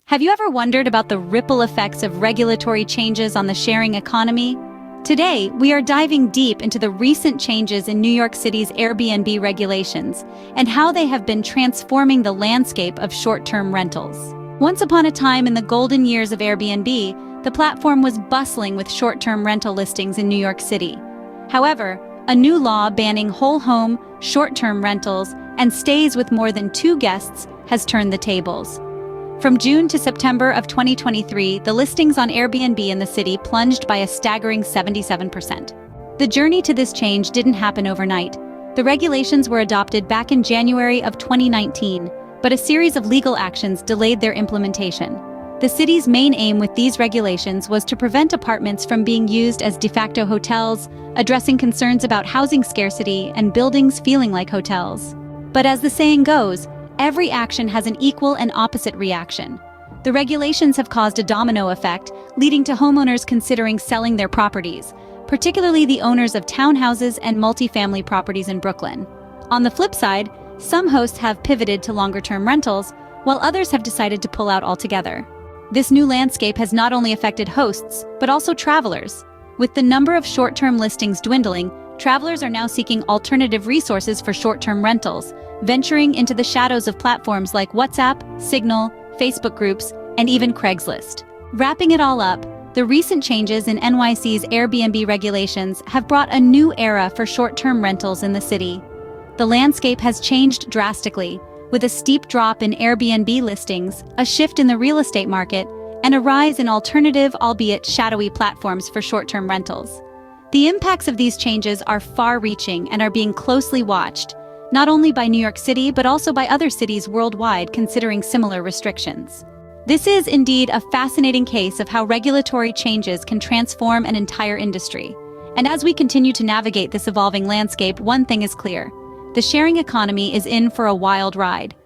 Have you ever wondered about the ripple effects of regulatory changes on the sharing economy? Today, we are diving deep into the recent changes in New York City's Airbnb regulations and how they have been transforming the landscape of short-term rentals. Once upon a time in the golden years of Airbnb, the platform was bustling with short-term rental listings in New York City. However, a new law banning whole home, short-term rentals, and stays with more than 2 guests has turned the tables. From June to September of 2023, the listings on Airbnb in the city plunged by a staggering 77%. The journey to this change didn't happen overnight. The regulations were adopted back in January of 2019, but a series of legal actions delayed their implementation. The city's main aim with these regulations was to prevent apartments from being used as de facto hotels, addressing concerns about housing scarcity and buildings feeling like hotels. But as the saying goes, every action has an equal and opposite reaction. The regulations have caused a domino effect, leading to homeowners considering selling their properties, particularly the owners of townhouses and multifamily properties in Brooklyn. On the flip side, some hosts have pivoted to longer-term rentals, while others have decided to pull out altogether. This new landscape has not only affected hosts, but also travelers. With the number of short-term listings dwindling, travelers are now seeking alternative resources for short-term rentals, venturing into the shadows of platforms like WhatsApp, Signal, Facebook groups, and even Craigslist. Wrapping it all up, the recent changes in NYC's Airbnb regulations have brought a new era for short-term rentals in the city. The landscape has changed drastically, with a steep drop in Airbnb listings, a shift in the real estate market, and a rise in alternative, albeit shadowy platforms for short-term rentals. The impacts of these changes are far-reaching and are being closely watched, not only by New York City but also by other cities worldwide considering similar restrictions. This is indeed a fascinating case of how regulatory changes can transform an entire industry. And as we continue to navigate this evolving landscape, one thing is clear: the sharing economy is in for a wild ride.